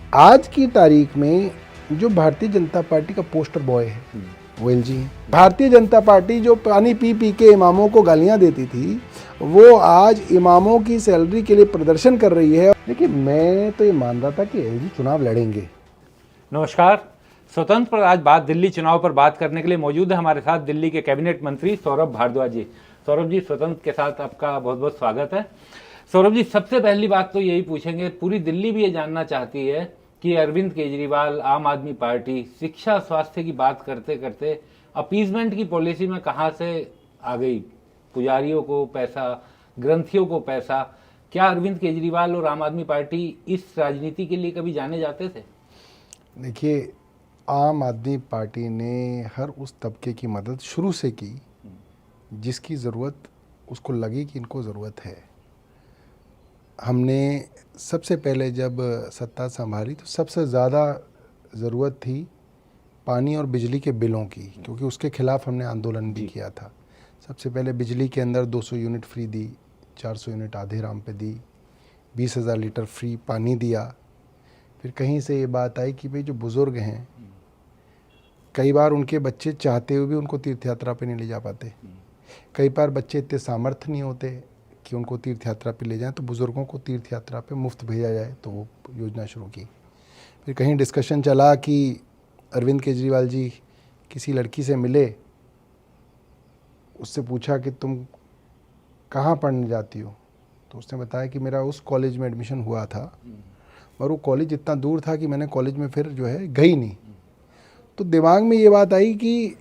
आज की तारीख में जो भारतीय जनता पार्टी का पोस्टर बॉय है वो एलजी है। भारतीय जनता पार्टी जो पानी पी पी के इमामों को गालियां देती थी, वो आज इमामों की सैलरी के लिए प्रदर्शन कर रही है। देखिए, मैं तो ये मान रहा था कि एलजी चुनाव लड़ेंगे। नमस्कार। स्वतंत्र पर आज बात दिल्ली चुनाव पर बात करने के लिए मौजूद है हमारे साथ दिल्ली के कैबिनेट मंत्री सौरभ भारद्वाज जी। सौरभ जी, स्वतंत्र के साथ आपका बहुत बहुत स्वागत है। सौरभ जी, सबसे पहली बात तो यही पूछेंगे, पूरी दिल्ली भी ये जानना चाहती है कि अरविंद केजरीवाल, आम आदमी पार्टी शिक्षा स्वास्थ्य की बात करते करते अपीजमेंट की पॉलिसी में कहाँ से आ गई? पुजारियों को पैसा, ग्रंथियों को पैसा। क्या अरविंद केजरीवाल और आम आदमी पार्टी इस राजनीति के लिए कभी जाने जाते थे? देखिए, आम आदमी पार्टी ने हर उस तबके की मदद शुरू से की जिसकी ज़रूरत उसको लगी कि इनको ज़रूरत है। हमने सबसे पहले जब सत्ता संभाली तो सबसे ज़्यादा ज़रूरत थी पानी और बिजली के बिलों की, क्योंकि उसके खिलाफ हमने आंदोलन भी किया था। सबसे पहले बिजली के अंदर 200 यूनिट फ्री दी, 400 यूनिट आधे राम पे दी, 20,000 लीटर फ्री पानी दिया। फिर कहीं से ये बात आई कि भाई जो बुज़ुर्ग हैं, कई बार उनके बच्चे चाहते हुए भी उनको तीर्थ यात्रा पे नहीं ले जा पाते। कई बार बच्चे इतने सामर्थ्य नहीं होते कि उनको तीर्थ यात्रा पे ले जाएं, तो बुज़ुर्गों को तीर्थ यात्रा पे मुफ्त भेजा जाए, तो वो योजना शुरू की। फिर कहीं डिस्कशन चला कि अरविंद केजरीवाल जी किसी लड़की से मिले, उससे पूछा कि तुम कहाँ पढ़ने जाती हो, तो उसने बताया कि मेरा उस कॉलेज में एडमिशन हुआ था और वो कॉलेज इतना दूर था कि मैंने कॉलेज में फिर जो है गई नहीं। तो दिमाग में ये बात आई कि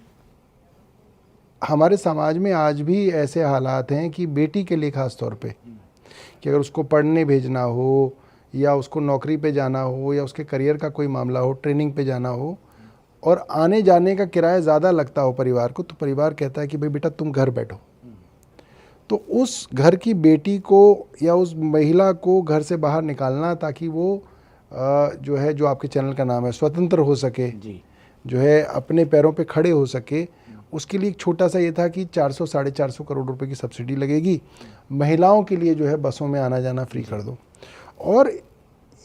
हमारे समाज में आज भी ऐसे हालात हैं कि बेटी के लिए ख़ास तौर पे कि अगर उसको पढ़ने भेजना हो या उसको नौकरी पे जाना हो या उसके करियर का कोई मामला हो, ट्रेनिंग पे जाना हो और आने जाने का किराया ज़्यादा लगता हो परिवार को, तो परिवार कहता है कि भाई बेटा तुम घर बैठो। तो उस घर की बेटी को या उस महिला को घर से बाहर निकालना ताकि वो जो है, जो आपके चैनल का नाम है, स्वतंत्र हो सके जी। जो है, अपने पैरों पे खड़े हो सके, उसके लिए एक छोटा सा ये था कि 400 साढ़े 400 करोड़ रुपए की सब्सिडी लगेगी, महिलाओं के लिए जो है बसों में आना जाना फ्री कर दो। और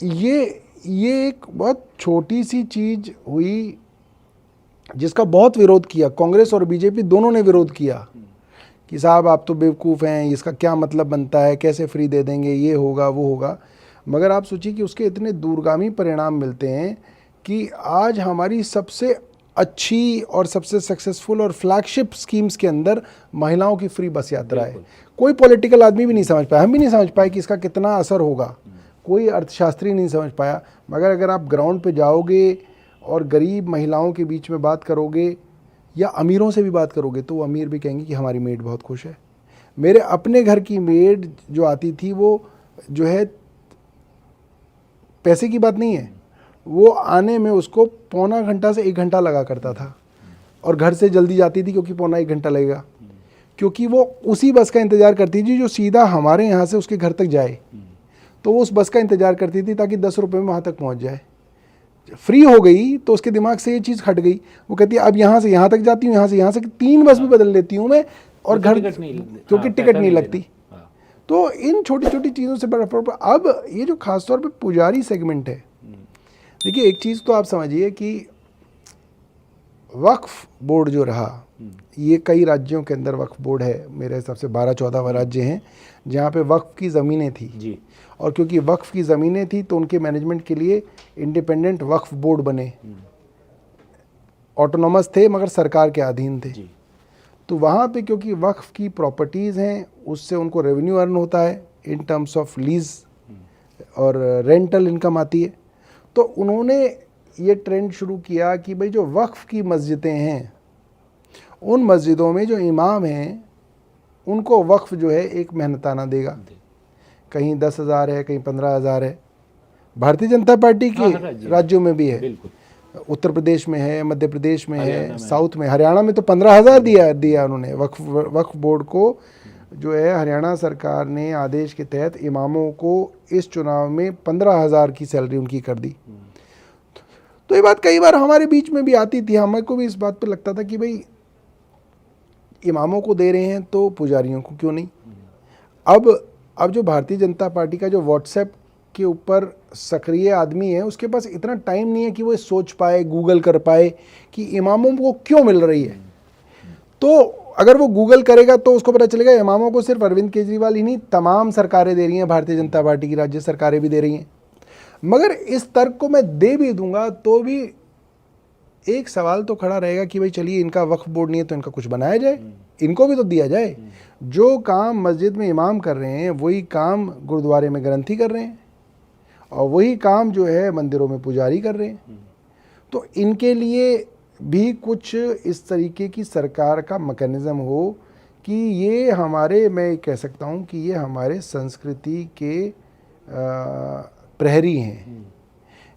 ये एक बहुत छोटी सी चीज़ हुई जिसका बहुत विरोध किया, कांग्रेस और बीजेपी दोनों ने विरोध किया कि साहब आप तो बेवकूफ़ हैं, इसका क्या मतलब बनता है, कैसे फ्री दे देंगे, ये होगा वो होगा। मगर आप सोचिए कि उसके इतने दूरगामी परिणाम मिलते हैं कि आज हमारी सबसे अच्छी और सबसे सक्सेसफुल और फ्लैगशिप स्कीम्स के अंदर महिलाओं की फ्री बस यात्रा है। कोई पॉलिटिकल आदमी भी नहीं समझ पाया, हम भी नहीं समझ पाए कि इसका कितना असर होगा, कोई अर्थशास्त्री नहीं समझ पाया। मगर अगर आप ग्राउंड पे जाओगे और गरीब महिलाओं के बीच में बात करोगे या अमीरों से भी बात करोगे, तो वो अमीर भी कहेंगे कि हमारी मेड बहुत खुश है। मेरे अपने घर की मेड जो आती थी, वो जो है, पैसे की बात नहीं है, वो आने में उसको पौना घंटा से 1 घंटा लगा करता था और घर से जल्दी जाती थी क्योंकि पौना 1 घंटा लगेगा, क्योंकि वो उसी बस का इंतज़ार करती थी जो सीधा हमारे यहाँ से उसके घर तक जाए। तो वो उस बस का इंतज़ार करती थी ताकि 10 रुपये में वहाँ तक पहुँच जाए। फ्री हो गई तो उसके दिमाग से ये चीज़ हट गई। वो कहती है अब यहाँ से यहाँ तक जाती हूँ, यहाँ से यहाँ से 3 बस भी बदल लेती हूँ मैं, और घर, क्योंकि टिकट नहीं लगती। तो इन छोटी छोटी चीज़ों से बड़ा फर्क। अब ये जो खासतौर पे पुजारी सेगमेंट है, देखिए एक चीज़ तो आप समझिए कि वक्फ बोर्ड जो रहा, ये कई राज्यों के अंदर वक्फ बोर्ड है, मेरे हिसाब से 12-14 राज्य हैं जहाँ पे वक्फ की ज़मीनें थी जी। और क्योंकि वक्फ की ज़मीनें थी तो उनके मैनेजमेंट के लिए इंडिपेंडेंट वक्फ बोर्ड बने, ऑटोनॉमस थे मगर सरकार के अधीन थे। तो वहाँ पे क्योंकि वक्फ की प्रॉपर्टीज़ हैं, उससे उनको रेवेन्यू अर्न होता है इन टर्म्स ऑफ लीज और रेंटल इनकम आती है। तो उन्होंने ये ट्रेंड शुरू किया कि भाई जो वक्फ की मस्जिदें हैं, उन मस्जिदों में जो इमाम हैं उनको वक्फ जो है एक मेहनताना देगा, कहीं 10,000 है, कहीं 15,000 है। भारतीय जनता पार्टी के राज्यों में भी है, उत्तर प्रदेश में है, मध्य प्रदेश में है, साउथ में, हरियाणा में तो 15,000 दिया उन्होंने वक्फ बोर्ड को। जो है हरियाणा सरकार ने आदेश के तहत इमामों को इस चुनाव में 15,000 की सैलरी उनकी कर दी। तो ये बात कई बार हमारे बीच में भी आती थी, हमें को भी इस बात पे लगता था कि भाई इमामों को दे रहे हैं तो पुजारियों को क्यों नहीं। अब जो भारतीय जनता पार्टी का जो व्हाट्सएप के ऊपर सक्रिय आदमी है, उसके पास इतना टाइम नहीं है कि वो सोच पाए, गूगल कर पाए कि इमामों को क्यों मिल रही है। तो अगर वो गूगल करेगा तो उसको पता चलेगा इमामों को सिर्फ अरविंद केजरीवाल ही नहीं, तमाम सरकारें दे रही हैं, भारतीय जनता पार्टी की राज्य सरकारें भी दे रही हैं। मगर इस तर्क को मैं दे भी दूंगा तो भी एक सवाल तो खड़ा रहेगा कि भाई चलिए, इनका वक्फ बोर्ड नहीं है तो इनका कुछ बनाया जाए, इनको भी तो दिया जाए। जो काम मस्जिद में इमाम कर रहे हैं वही काम गुरुद्वारे में ग्रंथी कर रहे हैं, और वही काम जो है मंदिरों में पुजारी कर रहे हैं। तो इनके लिए भी कुछ इस तरीके की सरकार का मैकेनिज्म हो कि ये हमारे, मैं कह सकता हूँ कि ये हमारे संस्कृति के प्रहरी हैं,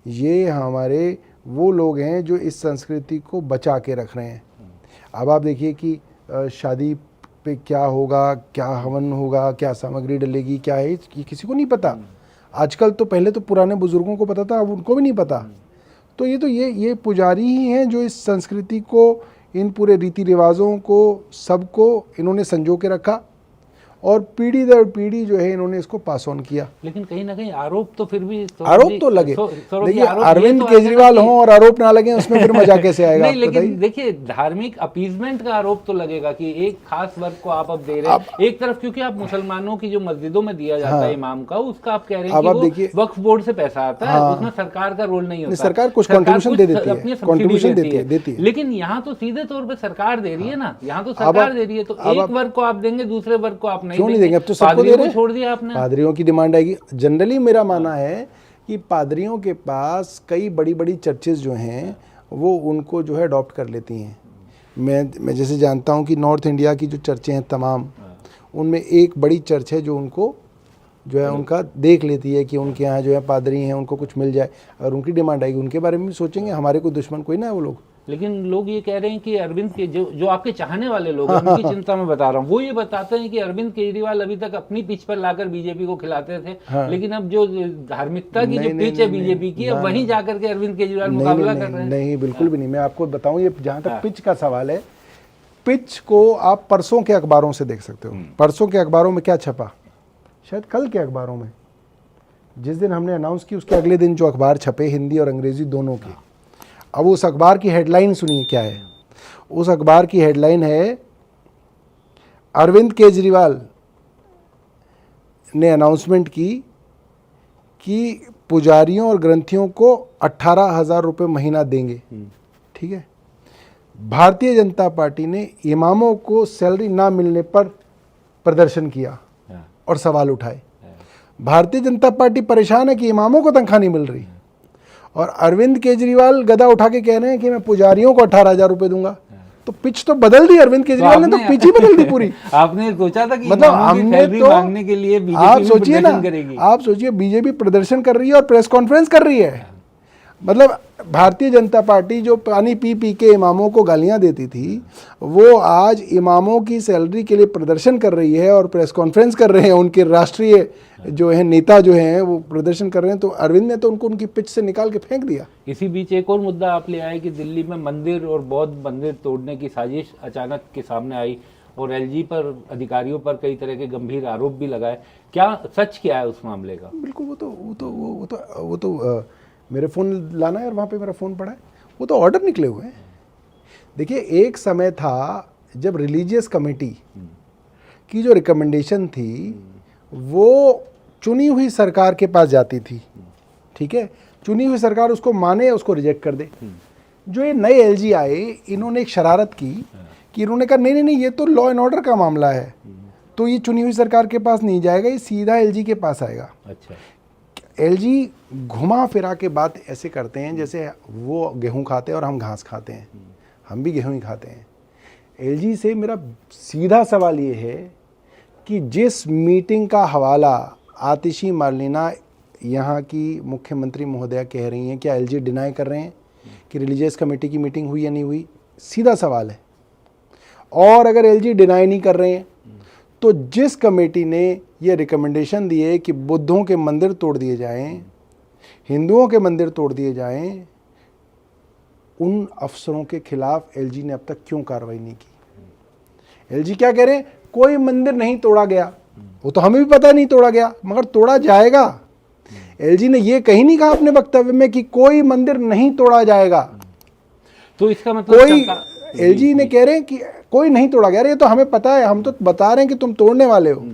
ये हमारे वो लोग हैं जो इस संस्कृति को बचा के रख रहे हैं। अब आप देखिए कि शादी पे क्या होगा, क्या हवन होगा, क्या सामग्री डलेगी, क्या है, ये किसी को नहीं पता। आजकल तो, पहले तो पुराने बुजुर्गों को पता था, अब उनको भी नहीं पता। तो ये पुजारी ही हैं जो इस संस्कृति को, इन पूरे रीति रिवाजों को, सबको इन्होंने संजो के रखा और पीढ़ी दर पीढ़ी जो है इन्होंने इसको पास ऑन किया। लेकिन कहीं ना कहीं आरोप तो फिर भी आरोप तो लगे। देखिए, अरविंद केजरीवाल हों और आरोप ना लगे, उसमें फिर मजा कैसे आएगा? नहीं, लेकिन देखिए, धार्मिक अपीजमेंट का आरोप तो लगेगा कि एक खास वर्ग को आप अब दे रहे हैं एक तरफ, क्योंकि आप मुसलमानों की जो मस्जिदों में दिया जाता है इमाम का, उसका आप कह रहे हैं कि वो वक्फ बोर्ड से पैसा आता है, उसमें सरकार का रोल नहीं होता। सरकार कुछ कंट्रीब्यूशन दे देती है, कंट्रीब्यूशन देती है। लेकिन यहाँ तो सीधे तौर पर सरकार दे रही है ना, यहाँ तो सरकार दे रही है, तो एक वर्ग को आप देंगे, दूसरे वर्ग को आप क्यों नहीं देंगे? अब तो सबको दे रहे हैं। छोड़ दिया आपने। पादरियों की डिमांड आएगी। जनरली मेरा मानना है कि पादरियों के पास कई बड़ी बड़ी चर्चेज जो हैं वो उनको जो है अडॉप्ट कर लेती हैं। मैं जैसे जानता हूं कि नॉर्थ इंडिया की जो चर्चें हैं तमाम, उनमें एक बड़ी चर्च है जो उनको जो है उनका देख लेती है कि उनके यहाँ जो है पादरी हैं, उनको कुछ मिल जाए। अगर उनकी डिमांड आएगी, उनके बारे में भी सोचेंगे, हमारे कोई दुश्मन कोई ना है वो लोग। लेकिन लोग ये कह रहे हैं कि अरविंद के जो आपके चाहने वाले लोग हैं, उनकी चिंता में बता रहा हूँ, वो ये बताते हैं कि अरविंद केजरीवाल अभी तक अपनी पिच पर लाकर बीजेपी को खिलाते थे, लेकिन अब जो धार्मिकता की जो पिच है बीजेपी की, अब वहीं जाकर के अरविंद केजरीवाल मुकाबला कर रहे हैं। नहीं, बिल्कुल भी नहीं। मैं आपको बताऊं, ये जहां तक पिच का सवाल है, पिच को आप परसों के अखबारों से देख सकते हो। परसों के अखबारों में क्या छपा, शायद कल के अखबारों में, जिस दिन हमने अनाउंस की उसके अगले दिन जो अखबार छपे, हिंदी और अंग्रेजी दोनों के। अब उस अखबार की हेडलाइन सुनिए क्या है। उस अखबार की हेडलाइन है, अरविंद केजरीवाल ने अनाउंसमेंट की कि पुजारियों और ग्रंथियों को 18,000 रुपये महीना देंगे। ठीक है। भारतीय जनता पार्टी ने इमामों को सैलरी ना मिलने पर प्रदर्शन किया और सवाल उठाए। भारतीय जनता पार्टी परेशान है कि इमामों को तनख्वाह नहीं मिल रही, और अरविंद केजरीवाल गदा उठा के कह रहे हैं कि मैं पुजारियों को 18,000 रुपए दूंगा। तो पिच तो बदल दी अरविंद केजरीवाल ने, तो पिच ही बदल दी पूरी। आपने सोचा था कि मतलब हमने तो, मांगने के लिए बीजेपी आप सोचिए ना, करेगी। आप सोचिए बीजेपी प्रदर्शन कर रही है और प्रेस कॉन्फ्रेंस कर रही है। मतलब भारतीय जनता पार्टी जो पानी पी पी के इमामों को गालियां देती थी, वो आज इमामों की सैलरी के लिए प्रदर्शन कर रही है और प्रेस कॉन्फ्रेंस कर रहे हैं। उनके राष्ट्रीय जो है नेता जो हैं वो प्रदर्शन कर रहे हैं। तो अरविंद ने तो उनको उनकी पिच से निकाल के फेंक दिया। इसी बीच एक और मुद्दा आप ले आए कि दिल्ली में मंदिर और बौद्ध मंदिर तोड़ने की साजिश अचानक के सामने आई, और एलजी पर, अधिकारियों पर कई तरह के गंभीर आरोप भी लगाए। क्या सच क्या है उस मामले का? बिल्कुल, वो तो मेरे फ़ोन लाना है और वहाँ पे मेरा फ़ोन पड़ा है। वो तो ऑर्डर निकले हुए हैं। देखिए, एक समय था जब रिलीजियस कमेटी की जो रिकमेंडेशन थी वो चुनी हुई सरकार के पास जाती थी। ठीक है, चुनी हुई सरकार उसको माने या उसको रिजेक्ट कर दे। जो ये नए एलजी आए, इन्होंने एक शरारत की कि इन्होंने कहा नहीं, ये तो लॉ एंड ऑर्डर का मामला है, तो ये चुनी हुई सरकार के पास नहीं जाएगा, ये सीधा एलजी के पास आएगा। अच्छा। एलजी घुमा फिरा के बात ऐसे करते हैं जैसे वो गेहूं खाते हैं और हम घास खाते हैं। हम भी गेहूं ही खाते हैं। एलजी से मेरा सीधा सवाल ये है कि जिस मीटिंग का हवाला आतिशी मार्लिना यहाँ की मुख्यमंत्री महोदया कह रही हैं, क्या एलजी डिनाई कर रहे हैं कि रिलीजियस कमेटी की मीटिंग हुई या नहीं हुई? सीधा सवाल है। और अगर एलजी डिनाई नहीं कर रहे हैं तो जिस कमेटी ने ये रिकमेंडेशन दी है कि बुद्धों के मंदिर तोड़ दिए जाएं, हिंदुओं के मंदिर तोड़ दिए जाएं, उन अफसरों के खिलाफ एलजी ने अब तक क्यों कार्रवाई नहीं की? एलजी क्या कह रहे हैं? कोई मंदिर नहीं तोड़ा गया। वो तो हमें भी पता नहीं तोड़ा गया, मगर तोड़ा जाएगा। एलजी ने ये कहीं नहीं कहा अपने वक्तव्य में कि कोई मंदिर नहीं तोड़ा जाएगा। तो इसका मतलब कोई एलजी ने कह रहे हैं कि कोई नहीं तोड़ा गया। ये तो हमें पता है, हम तो बता रहे हैं कि तुम तोड़ने वाले हो।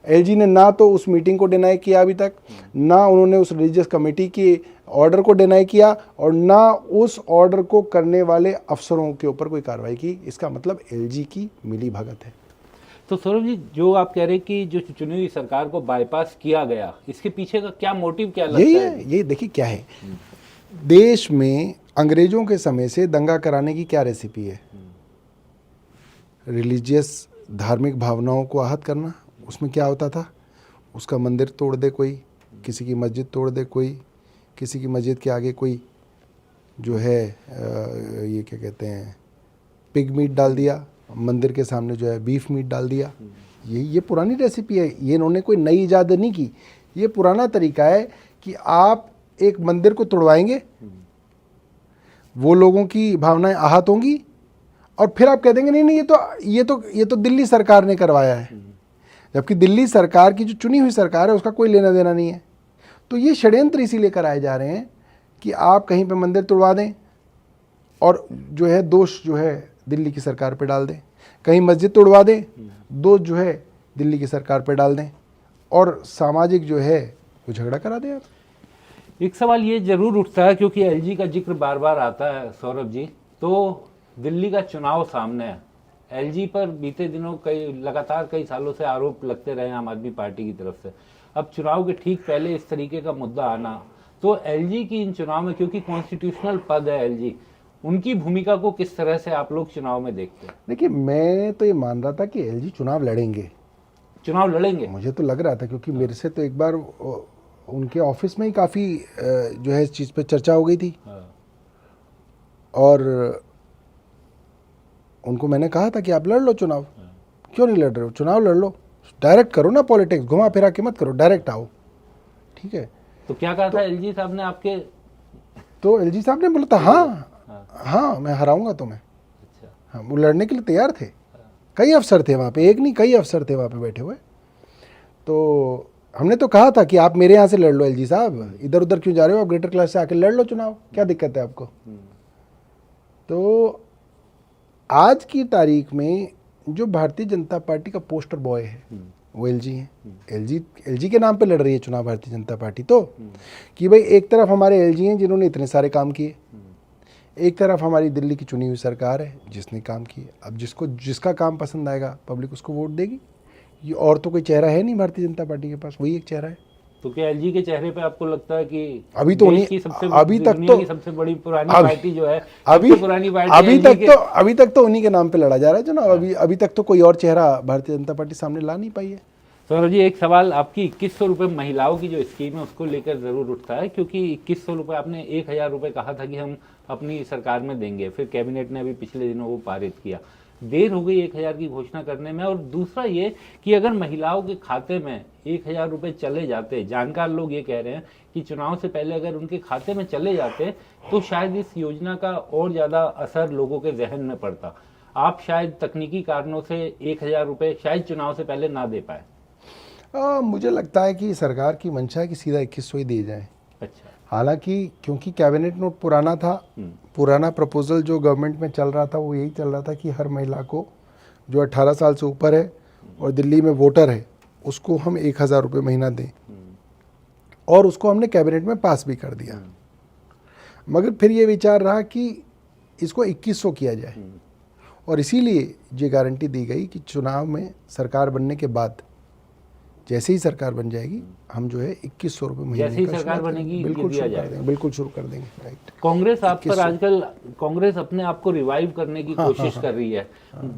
एलजी ने ना तो उस मीटिंग को डिनाई किया अभी तक, ना उन्होंने उस रिलीजियस कमेटी की ऑर्डर को डिनाई किया, और ना उस ऑर्डर को करने वाले अफसरों के ऊपर कोई कार्रवाई की। इसका मतलब एलजी की मिली भगत है। तो सौरभ जी, जो आप कह रहे हैं कि जो चुनी हुई सरकार को बाईपास किया गया, इसके पीछे का क्या मोटिव, क्या लगता यही है? ये देखिए क्या है, देश में अंग्रेजों के समय से दंगा कराने की क्या रेसिपी है? रिलीजियस धार्मिक भावनाओं को आहत करना। उसमें क्या होता था, उसका मंदिर तोड़ दे कोई, किसी की मस्जिद तोड़ दे कोई, किसी की मस्जिद के आगे कोई जो है ये क्या कहते हैं, पिग मीट डाल दिया, मंदिर के सामने जो है बीफ मीट डाल दिया। ये पुरानी रेसिपी है, ये इन्होंने कोई नई इजाद नहीं की। ये पुराना तरीका है कि आप एक मंदिर को तोड़वाएंगे, वो लोगों की भावनाएं आहत होंगी, और फिर आप कह देंगे नहीं नहीं ये तो दिल्ली सरकार ने करवाया है, जबकि दिल्ली सरकार की जो चुनी हुई सरकार है उसका कोई लेना देना नहीं है। तो ये षड्यंत्र इसीलिए कराए जा रहे हैं कि आप कहीं पे मंदिर तोड़वा दें और जो है दोष जो है दिल्ली की सरकार पे डाल दें, कहीं मस्जिद तोड़वा दें, दोष जो है दिल्ली की सरकार पे डाल दें, और सामाजिक जो है वो झगड़ा करा दें। आप एक सवाल ये जरूर उठता है, क्योंकि एलजी का जिक्र बार बार आता है सौरभ जी, तो दिल्ली का चुनाव सामने है। एलजी पर बीते दिनों लगातार कई सालों से आरोप लगते रहे आम आदमी पार्टी की तरफ से। अब चुनाव के ठीक पहले इस तरीके का मुद्दा आना, तो एलजी की इन चुनाव में, क्योंकि कॉन्स्टिट्यूशनल पद है एलजी, उनकी भूमिका को किस तरह से आप लोग चुनाव में देखते हैं? देखिए, मैं तो ये मान रहा था कि एलजी चुनाव लड़ेंगे। चुनाव लड़ेंगे मुझे तो लग रहा था, क्योंकि मेरे से तो एक बार उनके ऑफिस में ही काफ़ी जो है इस चीज़ पे चर्चा हो गई थी। और उनको मैंने कहा था कि आप लड़ लो चुनाव, क्यों नहीं लड़ रहे हो, चुनाव लड़ लो, डायरेक्ट करो ना, पॉलिटिक्स घुमा फिरा के मत करो, डायरेक्ट आओ, ठीक है। तो क्या कहा था एलजी साहब ने आपके? तो एलजी साहब ने बोला था हाँ मैं हराऊंगा तुम्हें। अच्छा। हाँ, वो लड़ने के लिए तैयार थे। कई अफसर थे वहाँ पे, एक नहीं कई अफसर थे वहाँ पे बैठे हुए। तो हमने तो कहा था कि आप मेरे यहाँ से लड़ लो एलजी साहब, इधर उधर क्यों जा रहे हो, आप ग्रेटर क्लास से आके लड़ लो चुनाव, क्या दिक्कत है आपको। तो आज की तारीख में जो भारतीय जनता पार्टी का पोस्टर बॉय है वो एलजी है। एलजी के नाम पे लड़ रही है चुनाव भारतीय जनता पार्टी। तो कि भाई एक तरफ हमारे एलजी हैं जिन्होंने इतने सारे काम किए, एक तरफ हमारी दिल्ली की चुनी हुई सरकार है जिसने काम किए। अब जिसका काम पसंद आएगा पब्लिक उसको वोट देगी। ये और तो कोई चेहरा है नहीं भारतीय जनता पार्टी के पास, वही एक चेहरा है। तो क्या एलजी के चेहरे पे आपको लगता है कि अभी तो देश की अभी तक तो सबसे बड़ी पुरानी पार्टी जो है, अभी सबसे पुरानी पार्टी अभी तक तो उन्हीं के नाम पे लड़ा जा रहा है चुनाव। अभी तक तो कोई और चेहरा भारतीय जनता पार्टी सामने ला नहीं पाई है। सौरभ जी, एक सवाल, आपकी 2100 रुपये महिलाओं की जो स्कीम है उसको लेकर जरूर उठता है, क्योंकि 2100 रुपये, आपने 1000 रुपये कहा था कि हम अपनी सरकार में देंगे, फिर कैबिनेट ने अभी पिछले दिनों वो पारित किया। देर हो गई 1000 की घोषणा करने में। और दूसरा ये कि अगर महिलाओं के खाते में 1000 रुपये चले जाते, जानकार लोग ये कह रहे हैं कि चुनाव से पहले अगर उनके खाते में चले जाते तो शायद इस योजना का और ज़्यादा असर लोगों के जहन में पड़ता। आप शायद तकनीकी कारणों से 1000 रुपये शायद चुनाव से पहले ना दे पाए। मुझे लगता है कि सरकार की मंशा है कि सीधा 2100 ही दिए जाए। अच्छा। हालांकि क्योंकि कैबिनेट नोट पुराना था, पुराना प्रपोजल जो गवर्नमेंट में चल रहा था वो यही चल रहा था कि हर महिला को जो 18 साल से ऊपर है और दिल्ली में वोटर है उसको हम 1000 रुपये महीना दें, और उसको हमने कैबिनेट में पास भी कर दिया। मगर फिर ये विचार रहा कि इसको 2100 किया जाए, और इसीलिए ये गारंटी दी गई कि चुनाव में सरकार बनने के बाद जैसे ही सरकार बन जाएगी हम जो है 2100 रुपये महीने जैसे ही सरकार बनेगी बिल्कुल दिया शुरू कर देंगे, बिल्कुल शुरू कर देंगे। राइट। कांग्रेस आप पर आजकल, कांग्रेस अपने आप को रिवाइव करने की कोशिश कर रही है।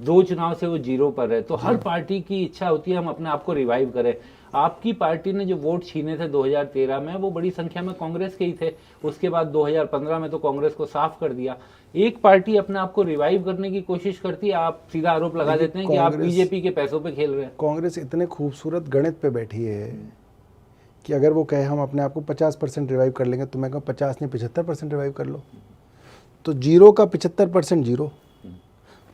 2 चुनाव से वो 0 पर है, तो हर पार्टी की इच्छा होती है हम अपने आप को रिवाइव करें। आपकी पार्टी ने जो वोट छीने थे 2013 में, वो बड़ी संख्या में कांग्रेस के ही थे। उसके बाद 2015 में तो कांग्रेस को साफ कर दिया। एक पार्टी अपने आप को रिवाइव करने की कोशिश करती है, आप सीधा आरोप लगा देते हैं कि आप बीजेपी के पैसों पे खेल रहे हैं। कांग्रेस इतने खूबसूरत गणित पे बैठी है कि अगर वो कहे हम अपने आप को 50% रिवाइव कर लेंगे, तो मैं कहूँ 50 नहीं 75% रिवाइव कर लो। तो 0 का 75% 0,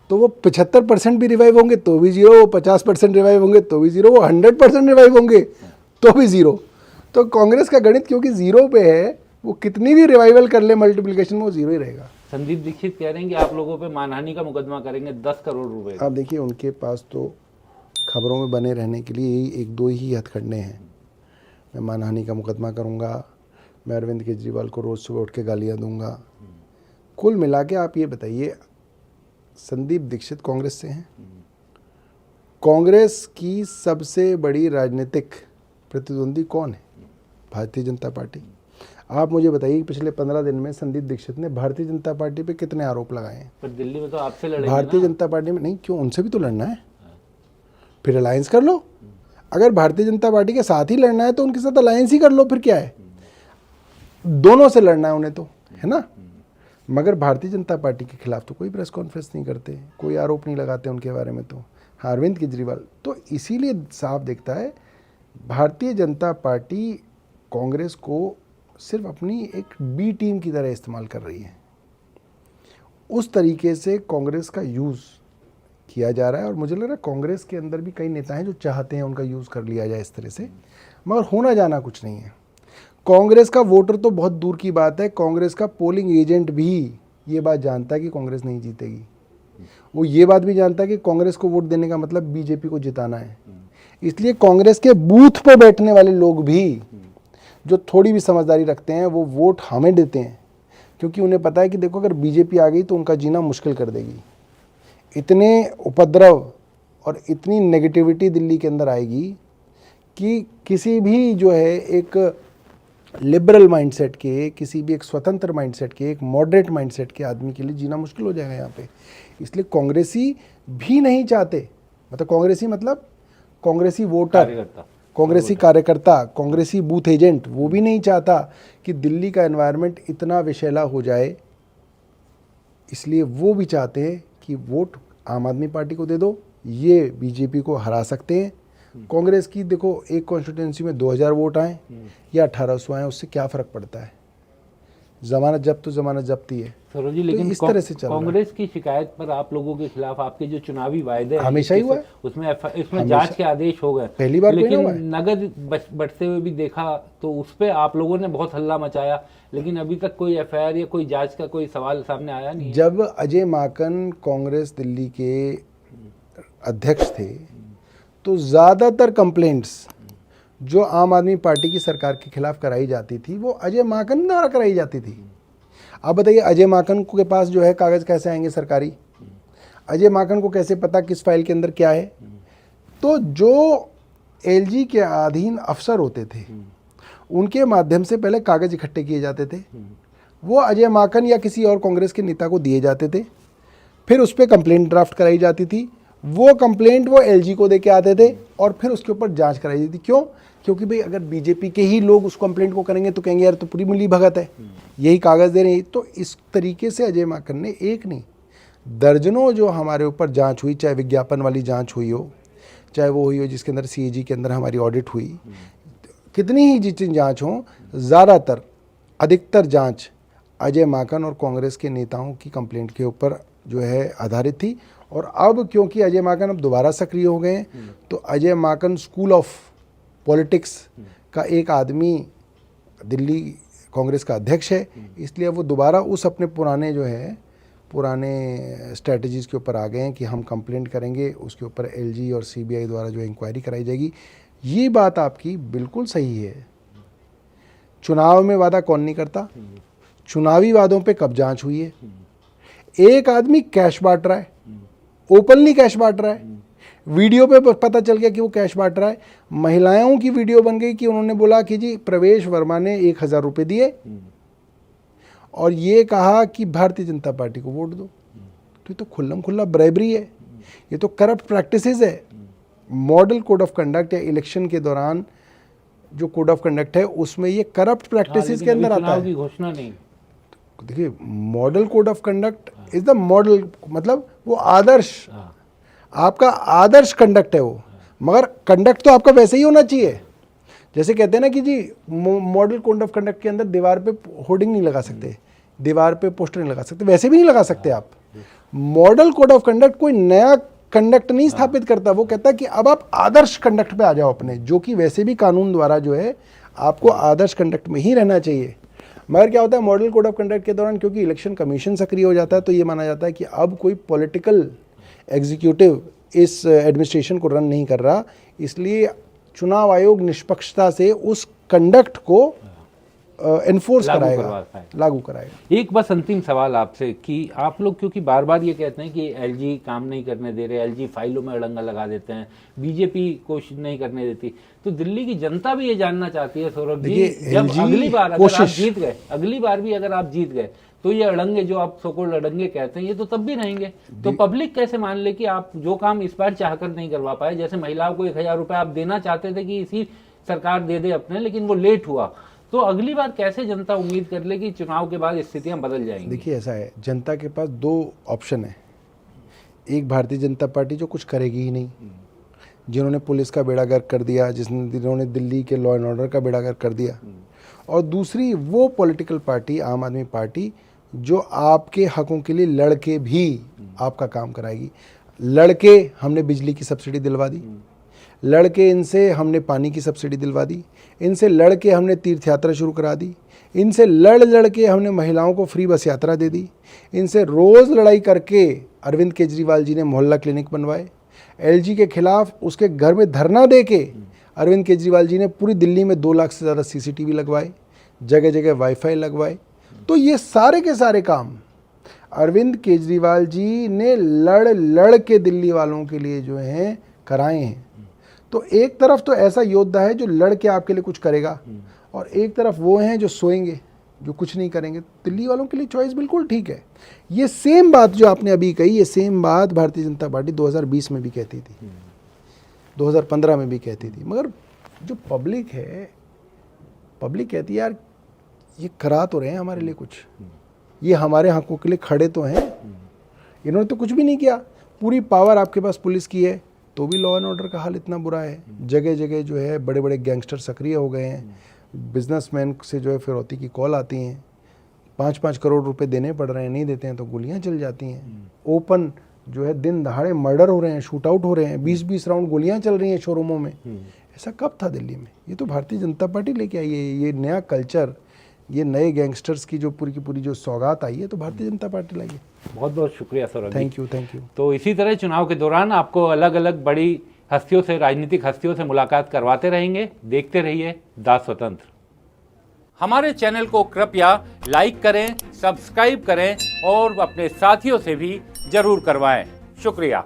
तो वो 75% भी रिवाइव होंगे तो भी 0, वो 50% रिवाइव होंगे तो भी 0, वो 100% रिवाइव होंगे तो भी 0। तो कांग्रेस का गणित क्योंकि जीरो पे है, वो कितनी भी रिवाइवल कर ले मल्टीप्लिकेशन में वो जीरो ही रहेगा। संदीप दीक्षित कह रहे हैं कि आप लोगों पे मानहानि का मुकदमा करेंगे 10 करोड़ रुपए का। आप देखिए उनके पास तो खबरों में बने रहने के लिए यही एक दो ही हथकंडे हैं। मैं मानहानि का मुकदमा करूंगा, मैं अरविंद केजरीवाल को रोज़ सुबह उठ के गालियाँ दूंगा। कुल मिला के आप ये बताइए, संदीप दीक्षित कांग्रेस से हैं। कांग्रेस की सबसे बड़ी राजनीतिक प्रतिद्वंदी कौन है? भारतीय जनता पार्टी। आप मुझे बताइए कि पिछले 15 दिन में संदीप दीक्षित ने भारतीय जनता पार्टी पे कितने आरोप लगाए हैं? पर दिल्ली में तो आपसे लड़ेंगे भारतीय जनता पार्टी में नहीं, क्यों? उनसे भी तो लड़ना है, फिर अलायंस कर लो। अगर भारतीय जनता पार्टी के साथ ही लड़ना है तो उनके साथ अलायंस ही कर लो, फिर क्या है? दोनों से लड़ना है उन्हें तो, है ना। मगर भारतीय जनता पार्टी के खिलाफ तो कोई प्रेस कॉन्फ्रेंस नहीं करते, कोई आरोप नहीं लगाते उनके बारे में। तो हाँ, अरविंद केजरीवाल तो इसीलिए साफ दिखता है भारतीय जनता पार्टी कांग्रेस को सिर्फ अपनी एक बी टीम की तरह इस्तेमाल कर रही है। उस तरीके से कांग्रेस का यूज़ किया जा रहा है और मुझे लग रहा है कांग्रेस के अंदर भी कई नेता हैं जो चाहते हैं उनका यूज़ कर लिया जाए इस तरह से, मगर होना जाना कुछ नहीं है। कांग्रेस का वोटर तो बहुत दूर की बात है, कांग्रेस का पोलिंग एजेंट भी ये बात जानता है कि कांग्रेस नहीं जीतेगी। वो ये बात भी जानता है कि कांग्रेस को वोट देने का मतलब बीजेपी को जिताना है। इसलिए कांग्रेस के बूथ पे बैठने वाले लोग भी जो थोड़ी भी समझदारी रखते हैं वो वोट हमें देते हैं, क्योंकि उन्हें पता है कि देखो अगर बीजेपी आ गई तो उनका जीना मुश्किल कर देगी। इतने उपद्रव और इतनी नेगेटिविटी दिल्ली के अंदर आएगी कि किसी भी जो है एक लिबरल माइंडसेट के, किसी भी एक स्वतंत्र माइंडसेट के, एक मॉडरेट माइंडसेट के आदमी के लिए जीना मुश्किल हो जाएगा यहाँ पे। इसलिए कांग्रेसी भी नहीं चाहते, मतलब कांग्रेसी मतलब कांग्रेसी वोटर, कांग्रेसी कार्यकर्ता, कांग्रेसी बूथ एजेंट, वो भी नहीं चाहता कि दिल्ली का एनवायरनमेंट इतना विषैला हो जाए। इसलिए वो भी चाहते हैं कि वोट आम आदमी पार्टी को दे दो, ये बीजेपी को हरा सकते हैं। कांग्रेस की देखो एक कॉन्स्टिट्यूंसी में 2000 वोट आए या 1800 आए, उससे क्या फ़र्क पड़ता है? जमानत जब्त तो जमानत जब्त ही है। सरोज जी, लेकिन तो इस तरह से चल रहा है। कांग्रेस की शिकायत पर आप लोगों के खिलाफ आपके जो चुनावी वायदे हैं हमेशा ही हुआ है, उसमें जांच के आदेश हो गए, पहली बार कोई लेकिन नहीं हुआ है। नगद बढ़ते हुए भी देखा तो उस पर आप लोगों ने बहुत हल्ला मचाया, लेकिन अभी तक कोई एफआईआर या कोई जांच का कोई सवाल सामने आया नहीं है। जब अजय माकन कांग्रेस दिल्ली के अध्यक्ष थे तो ज़्यादातर कंप्लेंट्स जो आम आदमी पार्टी की सरकार के खिलाफ कराई जाती थी वो अजय माकन द्वारा कराई जाती थी। आप बताइए अजय माकन के पास जो है कागज़ कैसे आएंगे सरकारी? अजय माकन को कैसे पता किस फाइल के अंदर क्या है? तो जो एलजी के अधीन अफसर होते थे उनके माध्यम से पहले कागज़ इकट्ठे किए जाते थे, वो अजय माकन या किसी और कांग्रेस के नेता को दिए जाते थे, फिर उस पर कंप्लेंट ड्राफ्ट कराई जाती थी, वो कंप्लेंट वो एलजी को दे के आते थे और फिर उसके ऊपर जांच कराई जाती थी। क्यों? क्योंकि भाई अगर बीजेपी के ही लोग उस कंप्लेंट को करेंगे तो कहेंगे यार तो पूरी मिली भगत है, यही कागज़ दे रहे हैं। तो इस तरीके से अजय माकन ने एक नहीं दर्जनों जो हमारे ऊपर जांच हुई, चाहे विज्ञापन वाली जांच हुई हो, चाहे वो हुई हो जिसके अंदर सीएजी के अंदर हमारी ऑडिट हुई, कितनी ही जितनी जांच हो, ज़्यादातर अधिकतर जांच अजय माकन और कांग्रेस के नेताओं की कंप्लेंट के ऊपर जो है आधारित थी। और अब क्योंकि अजय माकन अब दोबारा सक्रिय हो गए हैं तो Ajay Maken school of politics का एक आदमी दिल्ली कांग्रेस का अध्यक्ष है, इसलिए वो दोबारा उस अपने पुराने जो है पुराने स्ट्रेटजीज़ के ऊपर आ गए हैं कि हम कंप्लेंट करेंगे, उसके ऊपर एलजी और सीबीआई द्वारा जो इंक्वायरी कराई जाएगी। ये बात आपकी बिल्कुल सही है। चुनाव में वादा कौन नहीं करता? चुनावी वादों पे कब जांच हुई है? एक आदमी कैश बांट रहा है, ओपनली कैश बांट रहा है, वीडियो पे पता चल गया कि वो कैश बांट रहा है। महिलाओं की वीडियो बन गई कि उन्होंने बोला कि जी प्रवेश वर्मा ने 1000 रुपये दिए और ये कहा कि भारतीय जनता पार्टी को वोट दो। तो ये तो खुल्लम खुल्ला ब्राइबरी है, ये तो करप्ट प्रैक्टिसेस है। मॉडल कोड ऑफ कंडक्ट या इलेक्शन के दौरान जो कोड ऑफ कंडक्ट है उसमें ये करप्ट प्रैक्टिसेस के अंदर आता है। घोषणा नहीं, देखिए model code of conduct is the model, मतलब वो आदर्श, आपका आदर्श कंडक्ट है वो, मगर कंडक्ट तो आपका वैसे ही होना चाहिए। जैसे कहते हैं ना कि जी मॉडल कोड ऑफ कंडक्ट के अंदर दीवार पे होर्डिंग नहीं लगा सकते, दीवार पे पोस्टर नहीं लगा सकते, वैसे भी नहीं लगा सकते आप। मॉडल कोड ऑफ कंडक्ट कोई नया कंडक्ट नहीं स्थापित करता, वो कहता है कि अब आप आदर्श कंडक्ट पे आ जाओ अपने, जो कि वैसे भी कानून द्वारा जो है आपको आदर्श कंडक्ट में ही रहना चाहिए। मगर क्या होता है मॉडल कोड ऑफ कंडक्ट के दौरान, क्योंकि इलेक्शन कमीशन सक्रिय हो जाता है, तो ये माना जाता है कि अब कोई पॉलिटिकल एग्जीक्यूटिव इस एडमिनिस्ट्रेशन को रन नहीं कर रहा, इसलिए चुनाव आयोग निष्पक्षता से उस कंडक्ट को एनफोर्स कराएगा, लागू कराएगा। एक बस अंतिम सवाल आपसे कि आप लोग क्योंकि बार बार ये कहते हैं कि एलजी काम नहीं करने दे रहे, एलजी फाइलों में अड़ंगा लगा देते हैं, बीजेपी कोशिश नहीं करने देती, तो दिल्ली की जनता भी ये जानना चाहती है सौरभ जी, जब अगली बार अगर आप जीत गए, अगली बार भी अगर आप जीत गए, तो ये अड़ंगे जो आप सोकोल्ड अड़ंगे कहते हैं, ये तो तब भी रहेंगे। तो पब्लिक कैसे मान ले कि आप जो काम इस बार चाहकर नहीं करवा पाए, जैसे महिलाओं को 1000 रुपए आप देना चाहते थे कि इसी सरकार दे दे अपने, लेकिन वो लेट हुआ, तो अगली बार कैसे जनता उम्मीद कर ले कि चुनाव के बाद स्थितियां बदल जाएंगी? देखिए ऐसा है, जनता के पास दो ऑप्शन है। एक भारतीय जनता पार्टी जो कुछ करेगी ही नहीं, जिन्होंने पुलिस का बेड़ा गर्क कर दिया, जिन्होंने दिल्ली के लॉ एंड ऑर्डर का बेड़ा गर्क कर दिया, और दूसरी वो पॉलिटिकल पार्टी आम आदमी पार्टी जो आपके हकों के लिए लड़के भी आपका काम कराएगी। लड़के हमने बिजली की सब्सिडी दिलवा दी, लड़के इनसे हमने पानी की सब्सिडी दिलवा दी, इनसे लड़के हमने तीर्थ यात्रा शुरू करा दी, इनसे लड़ के हमने महिलाओं को फ्री बस यात्रा दे दी, इनसे रोज़ लड़ाई करके अरविंद केजरीवाल जी ने मोहल्ला क्लिनिक बनवाए, एलजी के खिलाफ उसके घर में धरना दे के अरविंद केजरीवाल जी ने पूरी दिल्ली में 2 लाख से ज़्यादा CCTV लगवाए, जगह जगह वाईफाई लगवाए। तो ये सारे के सारे काम अरविंद केजरीवाल जी ने लड़ के दिल्ली वालों के लिए जो हैं कराए हैं। तो एक तरफ तो ऐसा योद्धा है जो लड़ के आपके लिए कुछ करेगा, और एक तरफ वो हैं जो सोएंगे, जो कुछ नहीं करेंगे। दिल्ली वालों के लिए चॉइस बिल्कुल ठीक है। ये सेम बात जो आपने अभी कही, ये सेम बात भारतीय जनता पार्टी 2020 में भी कहती थी, 2015 में भी कहती थी। मगर जो पब्लिक है, पब्लिक कहती है यार ये करा तो रहे हैं हमारे लिए कुछ, ये हमारे हकों के लिए खड़े तो हैं, इन्होंने तो कुछ भी नहीं किया। पूरी पावर आपके पास पुलिस की है, तो भी लॉ एंड ऑर्डर का हाल इतना बुरा है। जगह जगह जो है बड़े बड़े गैंगस्टर सक्रिय हो गए हैं, बिजनेसमैन से जो है फिरौती की कॉल आती हैं, 5-5 करोड़ रुपए देने पड़ रहे हैं, नहीं देते हैं तो गोलियां चल जाती हैं। ओपन जो है दिन दहाड़े मर्डर हो रहे हैं, शूट आउट हो रहे हैं, 20-20 राउंड गोलियां चल रही हैं शोरूमों में। ऐसा कब था दिल्ली में? ये तो भारतीय जनता पार्टी लेके आई है। ये नया कल्चर, ये नए गैंगस्टर्स की जो पूरी की पूरी जो सौगात आई है, तो भारतीय जनता पार्टी लाई है। बहुत बहुत शुक्रिया सौरभ। Thank you. तो इसी तरह चुनाव के दौरान आपको अलग अलग बड़ी हस्तियों से, राजनीतिक हस्तियों से मुलाकात करवाते रहेंगे। देखते रहिए दास स्वतंत्र। हमारे चैनल को कृपया लाइक करें, सब्सक्राइब करें और अपने साथियों से भी जरूर करवाएं। शुक्रिया।